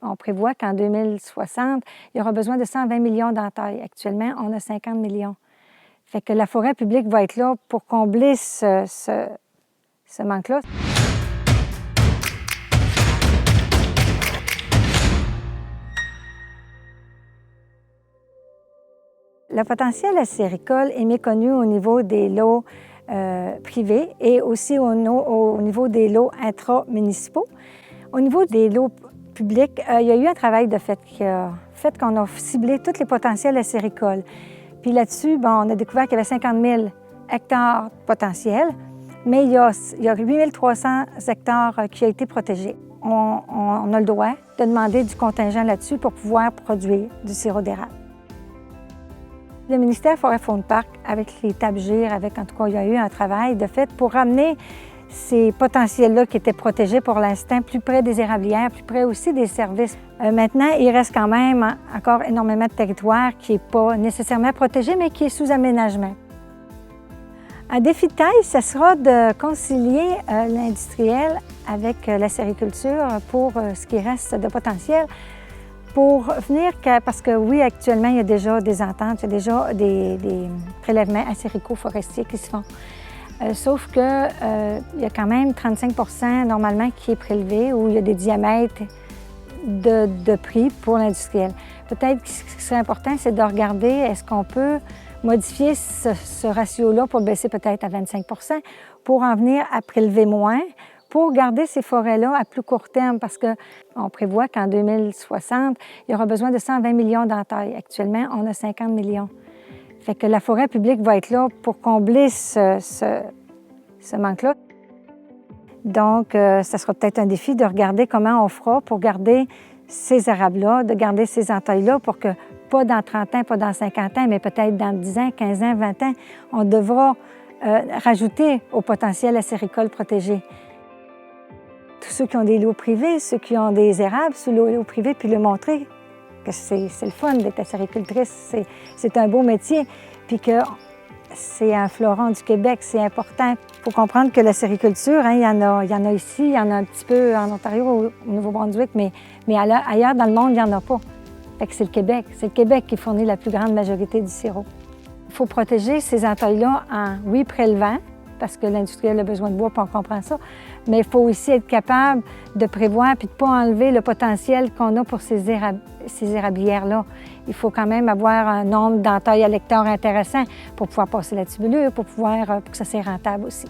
On prévoit qu'en 2060, il y aura besoin de 120 millions d'entailles. Actuellement, on a 50 millions. Fait que la forêt publique va être là pour combler ce manque-là. Le potentiel acéricole est méconnu au niveau des lots privés et aussi au niveau des lots intra-municipaux. Au niveau des lots publics, il y a eu un travail de fait qui a fait qu'on a ciblé tous les potentiels acéricoles. Puis là-dessus, on a découvert qu'il y avait 50 000 hectares potentiels, mais il y a 8 300 hectares qui ont été protégés. On a le droit de demander du contingent là-dessus pour pouvoir produire du sirop d'érable. Le ministère Forêt-Faune-Parc, avec les TABGIR, en tout cas, il y a eu un travail de fait pour ramener ces potentiels-là qui étaient protégés pour l'instant plus près des érablières, plus près aussi des services. Maintenant, il reste quand même encore énormément de territoire qui n'est pas nécessairement protégé, mais qui est sous aménagement. Un défi de taille, ce sera de concilier l'industriel avec la sériculture pour ce qui reste de potentiel. Pour venir, parce que oui, actuellement, il y a déjà des ententes, il y a déjà des prélèvements acérico-forestiers qui se font. Sauf qu'il y a quand même 35 % normalement qui est prélevé, où il y a des diamètres de prix pour l'industriel. Peut-être que ce qui serait important, c'est de regarder est-ce qu'on peut modifier ce ratio-là pour le baisser peut-être à 25 % pour en venir à prélever moins, pour garder ces forêts-là à plus court terme, parce qu'on prévoit qu'en 2060, il y aura besoin de 120 millions d'entailles. Actuellement, on a 50 millions. Fait que la forêt publique va être là pour combler ce manque-là. Donc, ça sera peut-être un défi de regarder comment on fera pour garder ces érables-là, de garder ces entailles-là pour que, pas dans 30 ans, pas dans 50 ans, mais peut-être dans 10 ans, 15 ans, 20 ans, on devra rajouter au potentiel acéricole protégé. Tous ceux qui ont des lots privés, ceux qui ont des érables sous lots privés, puis le montrer que c'est le fun d'être acéricultrice, c'est un beau métier, puis que c'est un fleuron du Québec, c'est important. Il faut comprendre que la sériculture, il y en a ici, il y en a un petit peu en Ontario, au Nouveau-Brunswick, mais ailleurs dans le monde, il n'y en a pas. Fait que c'est le Québec. C'est le Québec qui fournit la plus grande majorité du sirop. Il faut protéger ces entailles-là en, oui, prélevant, parce que l'industriel a besoin de bois, puis on comprend ça, mais il faut aussi être capable de prévoir puis de ne pas enlever le potentiel qu'on a pour ces érablières-là. Il faut quand même avoir un nombre d'entailles à l'hectare intéressant pour pouvoir passer la tubulure, pour que ça soit rentable aussi.